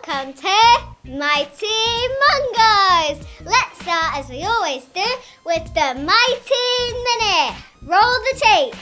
welcome to Mighty Mungos. Let's start as we always do with the Mighty Minute. Roll the tape.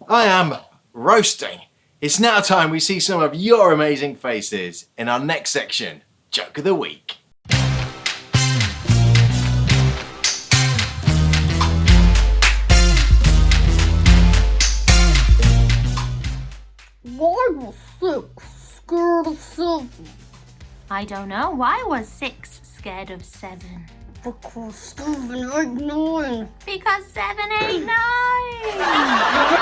I am roasting. It's now time we see some of your amazing faces in our next section, Joke of the Week. Why was 6 scared of 7? I don't know. Why was 6 scared of 7? Because 7, 8, 9. Because 7, 8, 9.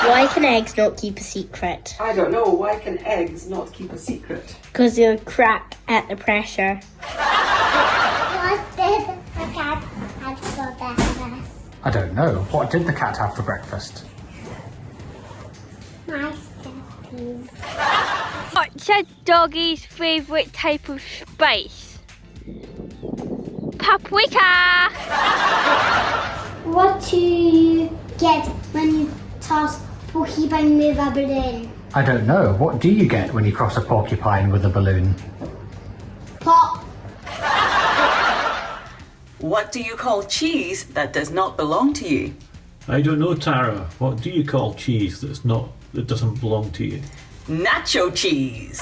Why can eggs not keep a secret? I don't know. Why can eggs not keep a secret? Because they'll crack at the pressure. What did the cat have for breakfast? I don't know. What did the cat have for breakfast? Masterpiece. What's a doggy's favourite type of spice? Paprika! What do you get when you toss porcupine with a balloon? I don't know. What do you get when you cross a porcupine with a balloon? Pop. What do you call cheese that does not belong to you? I don't know, Tara. What do you call cheese that doesn't belong to you? Nacho cheese.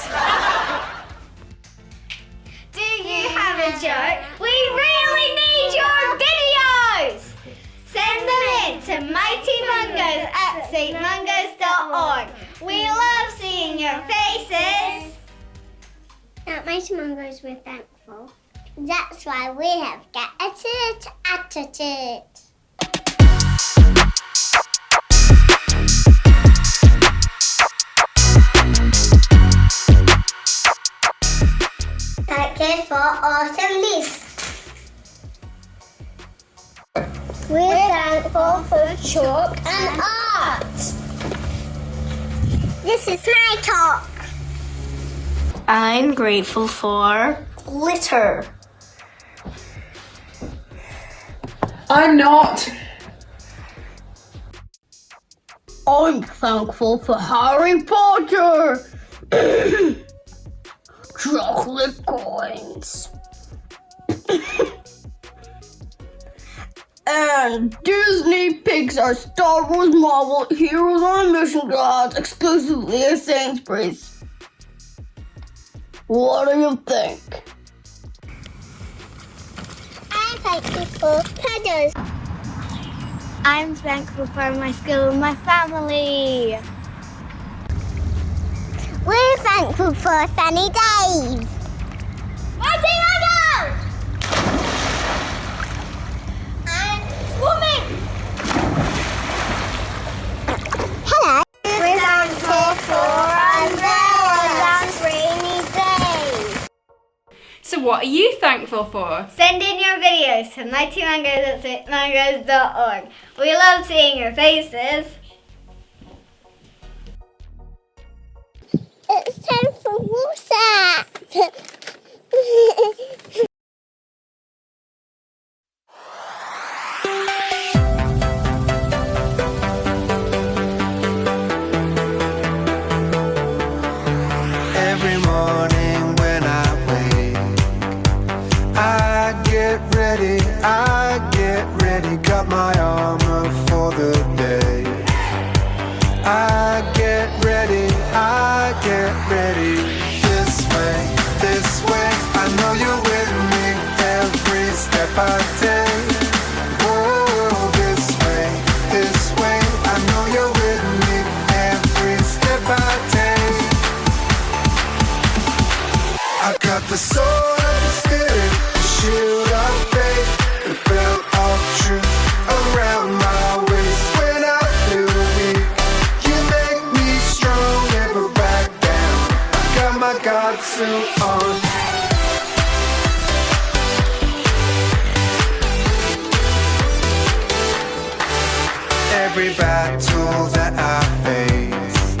Do you have a joke? We really need your videos! Send them in to mightymungos@stmungos.org. We love seeing your faces. At Mighty Mungos, we're thankful. That's why we have got a church attitude. Thank you for autumn leaves. We're thankful for chalk and art. This is my talk. I'm grateful for glitter. I'm not. I'm thankful for Harry Potter. Chocolate coins. And Disney, Pixar, Star Wars, Marvel, Heroes on a Mission cards exclusively at Sainsbury's. What do you think? I'm thankful for puddles. I'm thankful for my school and my family. We're thankful for sunny days. Mighty Mungos! And swimming. Hello. We're thankful for umbrellas on rainy days. So what are you thankful for? Send in your videos to mightymungos@mungos.org. We love seeing your faces. It's time for water. I take. Oh, this way, I know you're with me every step I take. I got the sword of the spirit, the shield of faith, the belt of truth around my waist. When I feel weak, you make me strong, never back down. I got my God suit on. Every battle that I face,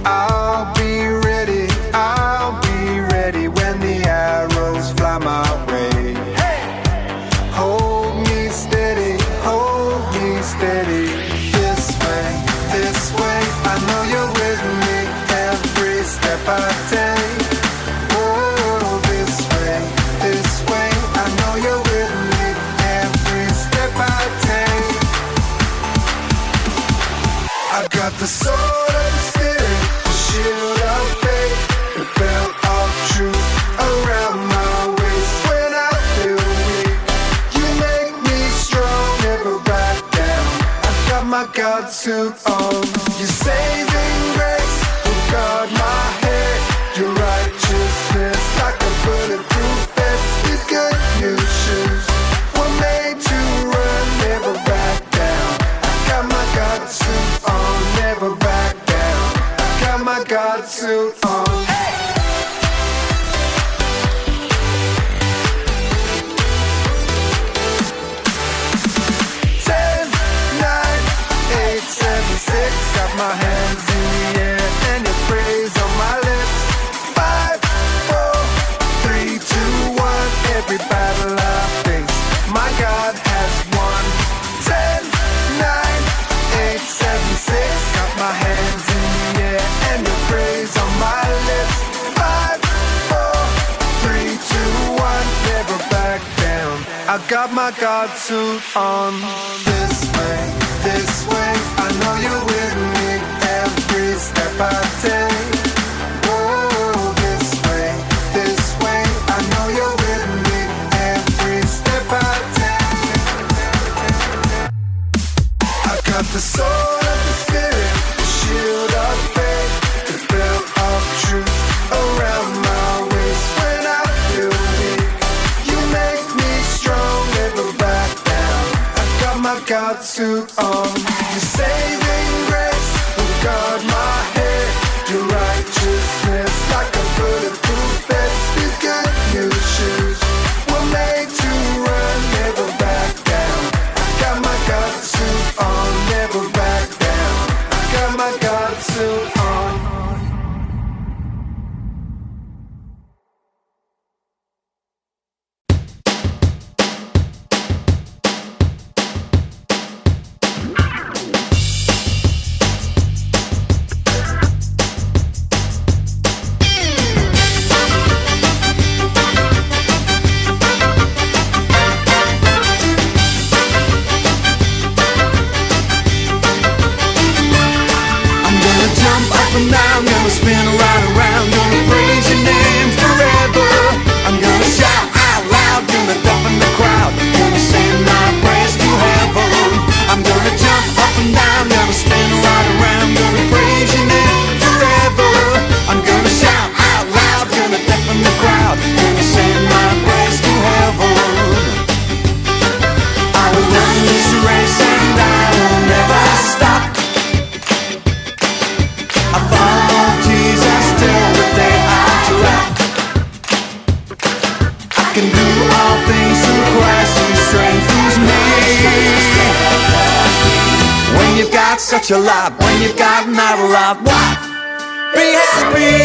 I'll be ready when the arrows fly my way. Hold me steady, this way, I know you're with me every step I take. Oh, this way, I know you're with me every step I take. I got the sword of the spirit, the shield of faith, the belt of truth around my waist. When I feel weak, you make me strong, never back down. I got my God suit on. Your saving grace will guard my head. Your righteousness like a bulletproof vest. These good news shoes were made to run, never back down. I got my God suit on, never back down. I got my God suit on. Hey! 10, 9, 8, 7, 6. Got my hands in the air and your praise on my lips. 5, 4, 3, 2, 1. Every battle I face, my God has won. 10, 9, 8, 7, 6. Got my hands in the air and your praise on my lips. 5, 4, 3, 2, 1. Never back down. I got my God suit on. This way, I know you're with me every step I take. Oh, this way, I know you're with me every step I take. I got the sword of the spirit, the shield of faith, the belt of truth around my waist. When I feel weak, you make me strong, never back down. I got my God suit on. Your saving grace will guard my head. Your righteousness like a bulletproof vest. These good news shoes were made to run, never back down. I got my God suit on, never back down. I got my God suit on. Now I'm gonna spin right around, gonna praise your name forever. I'm gonna shout out loud, gonna deafen the crowd, gonna sing my praise to heaven. I'm gonna jump up and down, gonna spin right around, gonna praise your name forever. I'm gonna shout out loud, gonna deafen the crowd, gonna sing my praise to heaven. I will run this race and I will never stop. I follow Jesus till the day I drop. I can do all things through Christ who strengthens me. When you've got such a lot, when you've got not a lot, what? Be happy.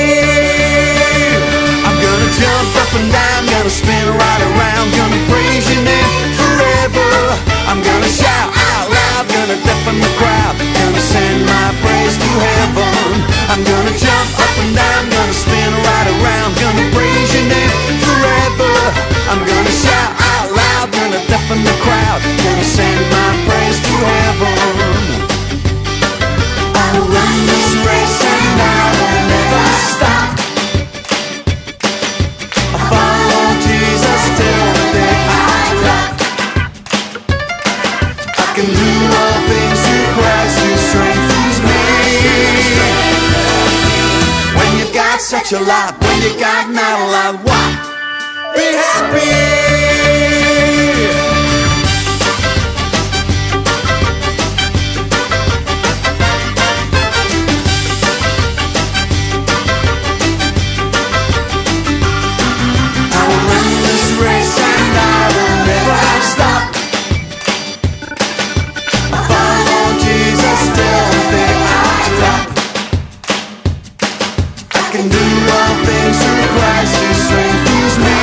I'm gonna jump up and down, gonna spin right around, gonna praise your name forever. I'm gonna shout out loud, gonna deafen the crowd, gonna send my praise to heaven. I'm gonna jump up and down, gonna spin right around, gonna praise your name forever. I'm gonna shout out loud, gonna deafen the crowd, gonna send my praise to heaven. I will run this race and I will never stop. I follow Jesus till the day I drop. such a lot when you got not a lot. What? Be happy. I will run this race and I will never stop. I follow Jesus till the day I drop. I can do all things through Christ who strengthens me.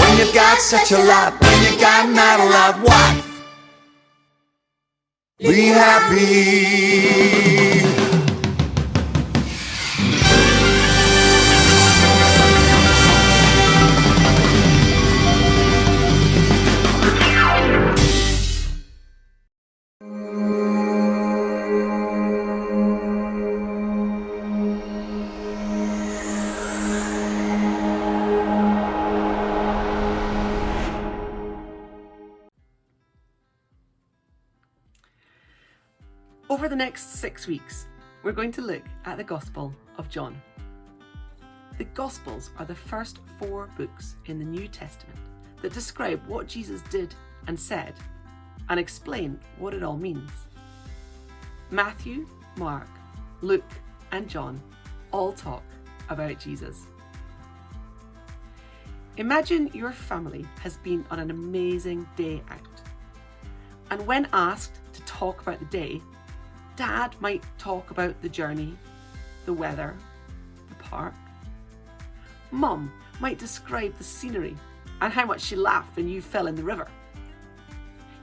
When you've got such a lot, when you got not a lot, what? Be happy. Over the next 6 weeks, we're going to look at the Gospel of John. The Gospels are the first 4 books in the New Testament that describe what Jesus did and said and explain what it all means. Matthew, Mark, Luke, and John all talk about Jesus. Imagine your family has been on an amazing day out, and when asked to talk about the day, Dad might talk about the journey, the weather, the park. Mum might describe the scenery and how much she laughed when you fell in the river.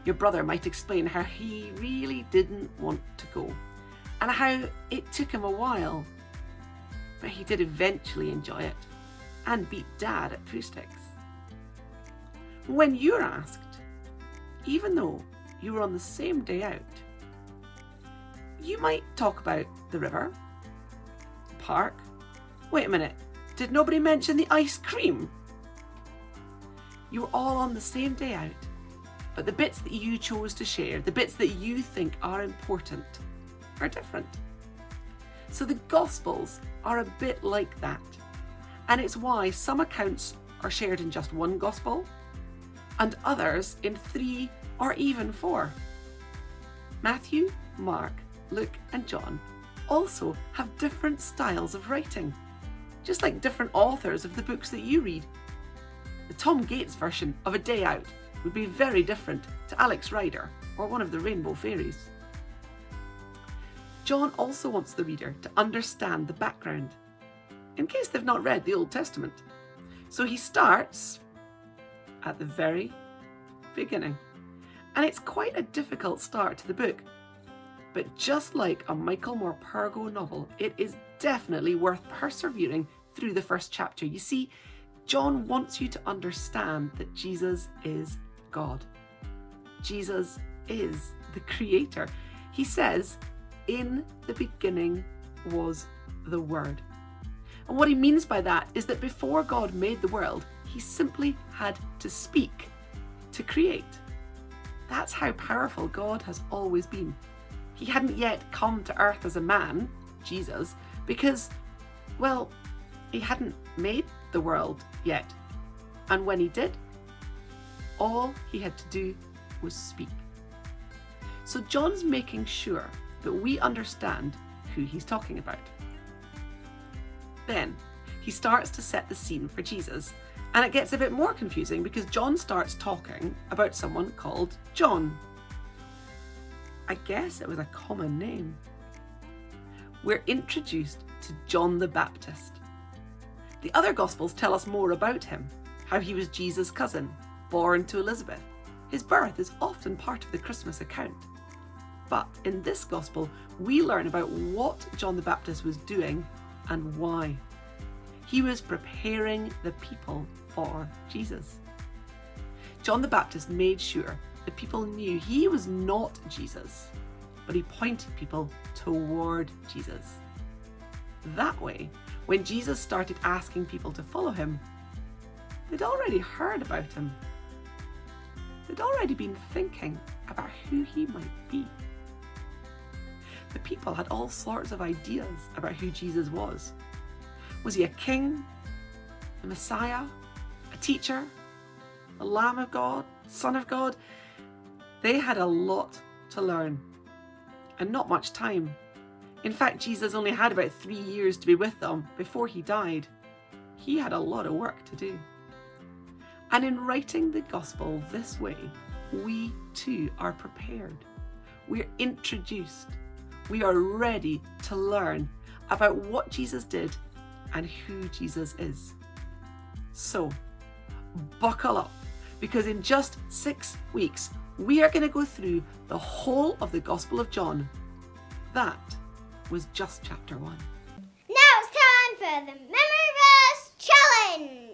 Your brother might explain how he really didn't want to go and how it took him a while, but he did eventually enjoy it and beat Dad at Pooh Sticks. When you're asked, even though you were on the same day out, you might talk about the river, the park. Wait a minute, did nobody mention the ice cream? You were all on the same day out, but the bits that you chose to share, the bits that you think are important, are different. So the Gospels are a bit like that, and it's why some accounts are shared in just one Gospel, and others in 3 or even 4. Matthew, Mark, Luke and John also have different styles of writing, just like different authors of the books that you read. The Tom Gates version of A Day Out would be very different to Alex Rider or one of the Rainbow Fairies. John also wants the reader to understand the background, in case they've not read the Old Testament. So he starts at the very beginning, and it's quite a difficult start to the book. But just like a Michael Morpurgo novel, it is definitely worth persevering through the first chapter. You see, John wants you to understand that Jesus is God. Jesus is the Creator. He says, "In the beginning was the Word." And what he means by that is that before God made the world, he simply had to speak to create. That's how powerful God has always been. He hadn't yet come to earth as a man, Jesus, because, well, he hadn't made the world yet. And when he did, all he had to do was speak. So John's making sure that we understand who he's talking about. Then he starts to set the scene for Jesus, and it gets a bit more confusing because John starts talking about someone called John. I guess it was a common name. We're introduced to John the Baptist. The other Gospels tell us more about him, how he was Jesus' cousin, born to Elizabeth. His birth is often part of the Christmas account. But in this Gospel, we learn about what John the Baptist was doing and why. He was preparing the people for Jesus. John the Baptist made sure that people knew he was not Jesus, but he pointed people toward Jesus. That way, when Jesus started asking people to follow him, they'd already heard about him. They'd already been thinking about who he might be. The people had all sorts of ideas about who Jesus was. Was he a king, a Messiah, a teacher, the Lamb of God, Son of God? They had a lot to learn and not much time. In fact, Jesus only had about 3 years to be with them before he died. He had a lot of work to do. And in writing the gospel this way, we too are prepared. We're introduced. We are ready to learn about what Jesus did and who Jesus is. So, buckle up, because in just 6 weeks, we are going to go through the whole of the Gospel of John. That was just chapter 1. Now it's time for the Memory Verse Challenge.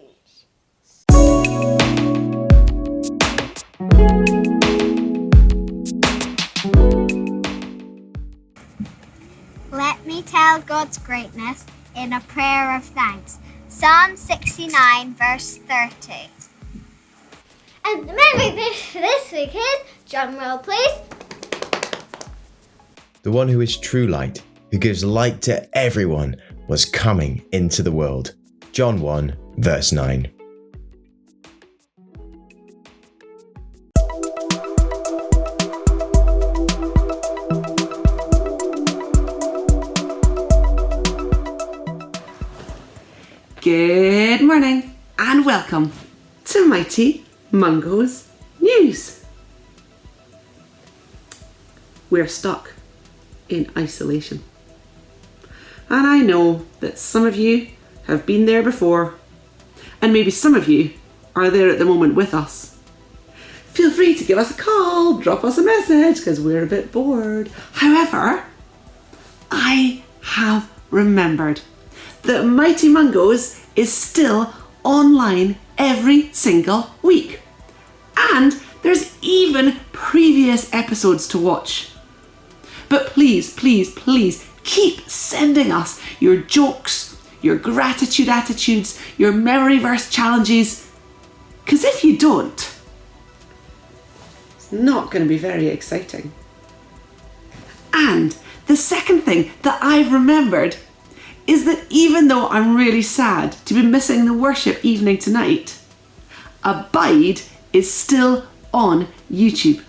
Let me tell God's greatness in a prayer of thanks. Psalm 69, verse 30. And the memory verse for this week is, drum roll please. The one who is true light, who gives light to everyone, was coming into the world. John 1, verse 9. Good morning and welcome to Mighty Mungos News. We're stuck in isolation. And I know that some of you have been there before, and maybe some of you are there at the moment with us. Feel free to give us a call, drop us a message, because we're a bit bored. However, I have remembered that Mighty Mungos is still online every single week. And there's even previous episodes to watch. But please, please, please keep sending us your jokes, your gratitude attitudes, your memory verse challenges. Because if you don't, it's not going to be very exciting. And the second thing that I've remembered is that even though I'm really sad to be missing the worship evening tonight, Abide is still on YouTube.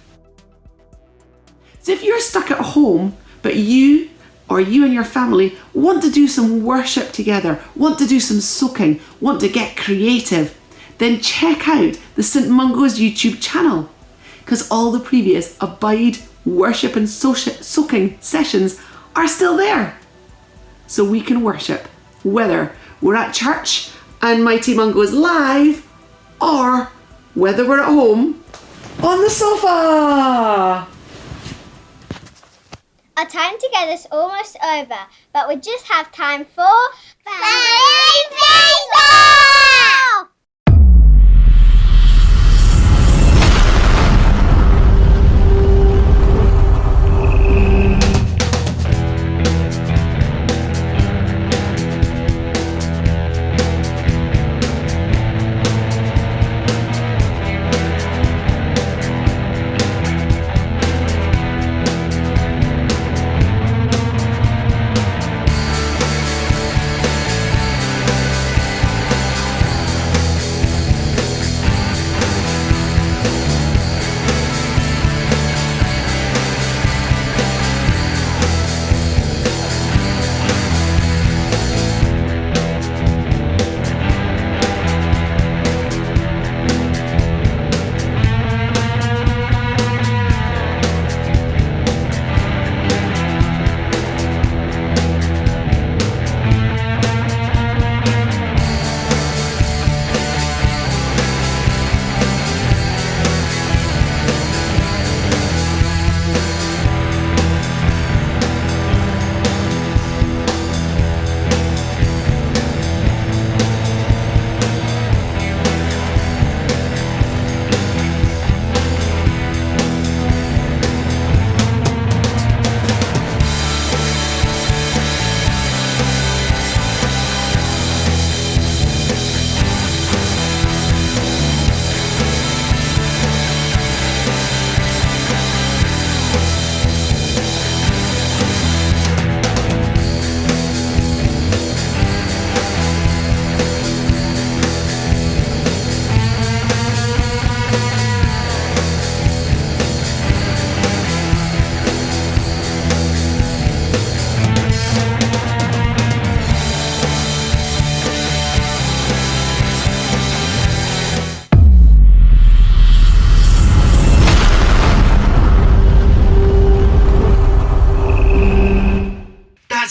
So if you're stuck at home, but you and your family want to do some worship together, want to do some soaking, want to get creative, then check out the St Mungos YouTube channel, because all the previous Abide worship and soaking sessions are still there. So we can worship, whether we're at church and Mighty Mungos live, or whether we're at home on the sofa. Our time together is almost over, but we just have time for Family Baseball!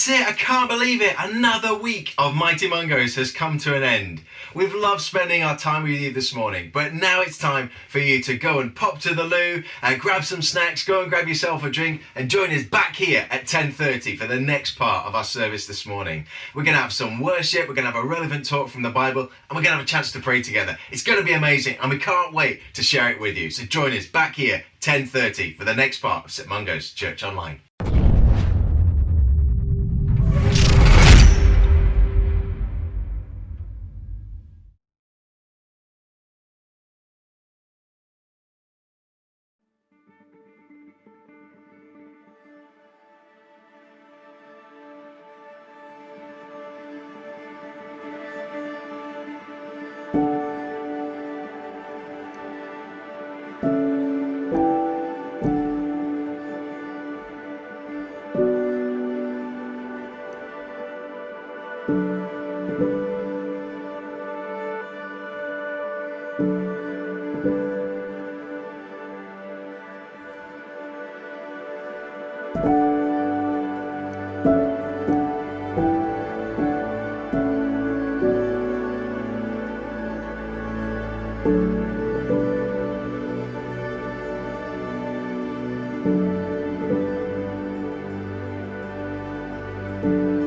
That's it, I can't believe it. Another week of Mighty Mungos has come to an end. We've loved spending our time with you this morning, but now it's time for you to go and pop to the loo and grab some snacks, go and grab yourself a drink and join us back here at 10:30 for the next part of our service this morning. We're going to have some worship, we're going to have a relevant talk from the Bible, and we're going to have a chance to pray together. It's going to be amazing and we can't wait to share it with you. So join us back here 10:30 for the next part of St Mungo's Church Online. Thank you.